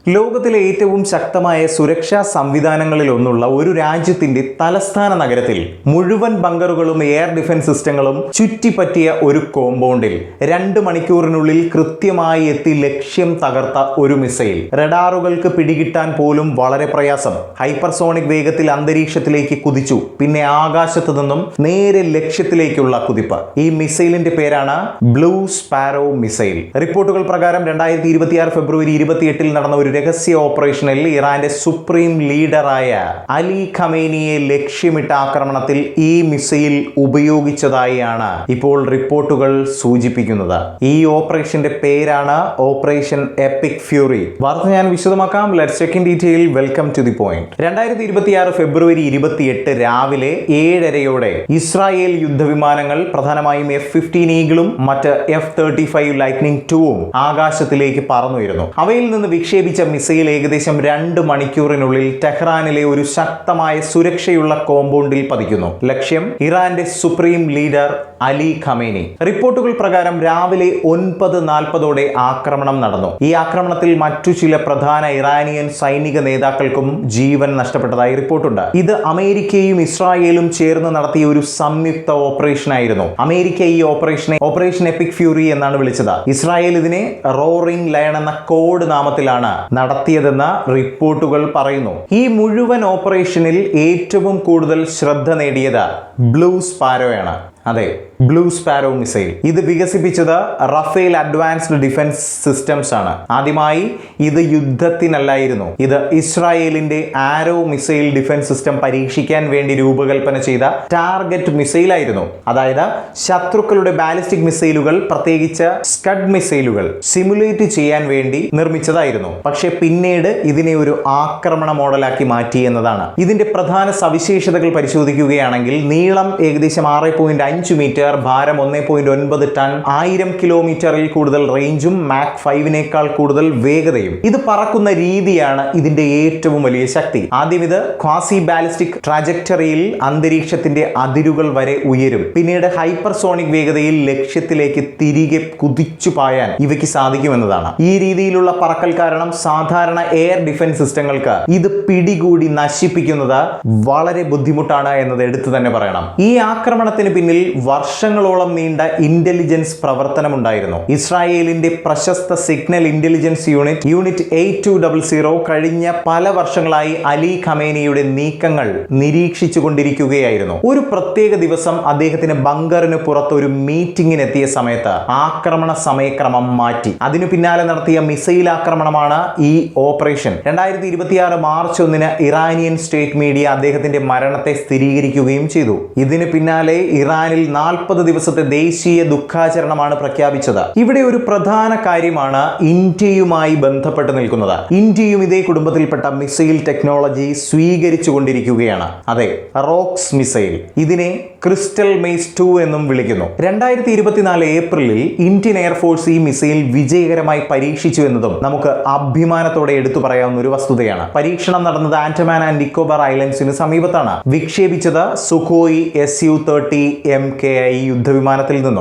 ലോകത്തിലെ ഏറ്റവും ശക്തമായ സുരക്ഷാ സംവിധാനങ്ങളിലൊന്നുള്ള ഒരു രാജ്യത്തിന്റെ തലസ്ഥാന നഗരത്തിൽ മുഴുവൻ ബങ്കറുകളും എയർ ഡിഫൻസ് സിസ്റ്റങ്ങളും ചുറ്റിപ്പറ്റിയ ഒരു കോമ്പൗണ്ടിൽ 2 മണിക്കൂറിനുള്ളിൽ കൃത്യമായി എത്തി ലക്ഷ്യം തകർത്ത ഒരു മിസൈൽ. റഡാറുകൾക്ക് പിടികിട്ടാൻ പോലും വളരെ പ്രയാസം. ഹൈപ്പർസോണിക് വേഗത്തിൽ അന്തരീക്ഷത്തിലേക്ക് കുതിച്ചു. പിന്നെ ആകാശത്തു നിന്നും നേരെ ലക്ഷ്യത്തിലേക്കുള്ള കുതിപ്പ്. ഈ മിസൈലിന്റെ പേരാണ് ബ്ലൂ സ്പാരോ മിസൈൽ. റിപ്പോർട്ടുകൾ പ്രകാരം 2026 ഫെബ്രുവരി 28 നടന്ന ഒരു രഹസ്യ ഓപ്പറേഷനിൽ ഇറാന്റെ സുപ്രീം ലീഡറായ അലി ഖമേനിയെ ലക്ഷ്യമിട്ട ആക്രമണത്തിൽ ഈ മിസൈൽ ഉപയോഗിച്ചതായാണ് ഇപ്പോൾ റിപ്പോർട്ടുകൾ സൂചിപ്പിക്കുന്നത്. ഈ ഓപ്പറേഷന്റെ പേരാണ് ഓപ്പറേഷൻ എപ്പിക് ഫ്യൂറി. വാർത്ത ഞാൻ വിശദമാക്കാം. Let's check in detail. Welcome to the point. 2026 ഫെബ്രുവരി 28 രാവിലെ 7:30 ഇസ്രായേൽ യുദ്ധവിമാനങ്ങൾ, പ്രധാനമായും F-15 ഈഗിളും മറ്റ് F-35 ലൈറ്റ്നിംഗ് 2ഉം ആകാശത്തിലേക്ക് പറന്നുയരുന്നു. അവയിൽ നിന്ന് വിക്ഷേപിച്ച മിസൈൽ ഏകദേശം 2 മണിക്കൂറിനുള്ളിൽ ടെഹ്റാനിലെ ഒരു ശക്തമായ സുരക്ഷയുള്ള കോമ്പൗണ്ടിൽ പതിക്കുന്നു. ലക്ഷ്യം ഇറാന്റെ സുപ്രീം ലീഡർ അലി ഖമേനി. റിപ്പോർട്ടുകൾ പ്രകാരം രാവിലെ 9:40 ആക്രമണം നടന്നു. ഈ ആക്രമണത്തിൽ മറ്റു ചില പ്രധാന ഇറാനിയൻ സൈനിക നേതാക്കൾക്കും ജീവൻ നഷ്ടപ്പെട്ടതായി റിപ്പോർട്ടുണ്ട്. ഇത് അമേരിക്കയും ഇസ്രായേലും ചേർന്ന് നടത്തിയ ഒരു സംയുക്ത ഓപ്പറേഷൻ ആയിരുന്നു. അമേരിക്ക ഈ ഓപ്പറേഷനെ ഓപ്പറേഷൻ എപ്പിക് ഫ്യൂറി എന്നാണ് വിളിച്ചത്. ഇസ്രായേൽ ഇതിനെ റോറിംഗ് ലയൺ എന്ന കോഡ് നാമത്തിലാണ് നടത്തിയതെന്ന് റിപ്പോർട്ടുകൾ പറയുന്നു. ഈ മുഴുവൻ ഓപ്പറേഷനിൽ ഏറ്റവും കൂടുതൽ ശ്രദ്ധ നേടിയത് ബ്ലൂ സ്പാരോയാണ്. അതെ, ബ്ലൂ സ്പാരോ മിസൈൽ. ഇത് വികസിപ്പിച്ചത് റഫേൽ അഡ്വാൻസ്ഡ് ഡിഫൻസ് സിസ്റ്റംസ് ആണ്. ആദ്യമായി ഇത് യുദ്ധത്തിനല്ലായിരുന്നു. ഇത് ഇസ്രായേലിന്റെ ആരോ മിസൈൽ ഡിഫൻസ് സിസ്റ്റം പരീക്ഷിക്കാൻ വേണ്ടി രൂപകൽപ്പന ചെയ്ത ടാർഗറ്റ് മിസൈൽ ആയിരുന്നു. അതായത് ശത്രുക്കളുടെ ബാലിസ്റ്റിക് മിസൈലുകൾ, പ്രത്യേകിച്ച് സ്കഡ് മിസൈലുകൾ സിമുലേറ്റ് ചെയ്യാൻ വേണ്ടി നിർമ്മിച്ചതായിരുന്നു. പക്ഷെ പിന്നീട് ഇതിനെ ഒരു ആക്രമണ മോഡലാക്കി മാറ്റി എന്നതാണ്. ഇതിന്റെ പ്രധാന സവിശേഷതകൾ പരിശോധിക്കുകയാണെങ്കിൽ നീളം ഏകദേശം 6.5 മീറ്റർ, ഭാരം 1.9 ടൺ, 1000 കിലോമീറ്ററിൽ കൂടുതൽ റേഞ്ചും മാക് 5നേക്കാൾ കൂടുതൽ വേഗതയും. ഇത് പറക്കുന്ന രീതിയാണ് ഇതിന്റെ ഏറ്റവും വലിയ ശക്തി. ആദ്യം ഇത് ക്വാസി ബാലിസ്റ്റിക് ട്രാജക്ടറിയിൽ അന്തരീക്ഷത്തിന്റെ അതിരുകൾ വരെ ഉയരും. പിന്നീട് ഹൈപ്പർസോണിക് വേഗതയിൽ ലക്ഷ്യത്തിലേക്ക് തിരികെ കുതിച്ചു പായാൻ ഇവയ്ക്ക് സാധിക്കുമെന്നതാണ്. ഈ രീതിയിലുള്ള പറക്കൽ കാരണം സാധാരണ എയർ ഡിഫൻസ് സിസ്റ്റങ്ങൾക്ക് ഇത് പിടികൂടി നശിപ്പിക്കുന്നത് വളരെ ബുദ്ധിമുട്ടാണ് എന്നത് എടുത്തു തന്നെ പറയണം. ഈ ആക്രമണത്തിന് പിന്നിൽ വർഷങ്ങളോളം നീണ്ട ഇന്റലിജൻസ് പ്രവർത്തനമുണ്ടായിരുന്നു. ഇസ്രായേലിന്റെ പ്രശസ്ത സിഗ്നൽ ഇന്റലിജൻസ് യൂണിറ്റ് 8200 കഴിഞ്ഞ പല വർഷങ്ങളായി അലി ഖമേനിയുടെ നീക്കങ്ങൾ നിരീക്ഷിച്ചു കൊണ്ടിരിക്കുകയായിരുന്നു. ഒരു പ്രത്യേക ദിവസം അദ്ദേഹത്തിന് ബങ്കറിന് പുറത്ത് ഒരു മീറ്റിംഗിനെത്തിയ സമയത്ത് ആക്രമണ സമയക്രമം മാറ്റി. അതിനു പിന്നാലെ നടത്തിയ മിസൈൽ ആക്രമണമാണ് ഈ operation. 2026 March 1 Iranian state media അദ്ദേഹത്തിന്റെ മരണത്തെ സ്ഥിരീകരിക്കുകയും ചെയ്തു. ഇതിന് പിന്നാലെ ഇറാനിൽ 40 ദിവസത്തെ ദേശീയ ദുഃഖാചരണമാണ് പ്രഖ്യാപിച്ചത്. ഇവിടെ ഒരു പ്രധാന കാര്യമാണ് ഇന്ത്യയുമായി ബന്ധപ്പെട്ട് നിൽക്കുന്നത്. ഇന്ത്യയും ഇതേ കുടുംബത്തിൽപ്പെട്ട മിസൈൽ ടെക്നോളജി സ്വീകരിച്ചു കൊണ്ടിരിക്കുകയാണ്. അതെ, റോക്സ് മിസൈൽ. ഇതിനെ ക്രിസ്റ്റൽ മെയ്സ് 2 എന്നും വിളിക്കുന്നു. 2024 ഏപ്രിലിൽ ഇന്ത്യൻ എയർഫോഴ്സ് ഈ മിസൈൽ വിജയകരമായി പരീക്ഷിച്ചു എന്നതും നമുക്ക് അഭിമാനത്തോടെ എടുത്തു പറയാവുന്ന ഒരു വസ്തുതയാണ്. പരീക്ഷണം നടന്നത് ആൻഡമാൻ ആൻഡ് നിക്കോബാർ ഐലൻഡ്സിന് സമീപത്താണ്. വിക്ഷേപിച്ചത് സുഖോയ് Su-30 MKI യുദ്ധവിമാനത്തിൽ നിന്നും.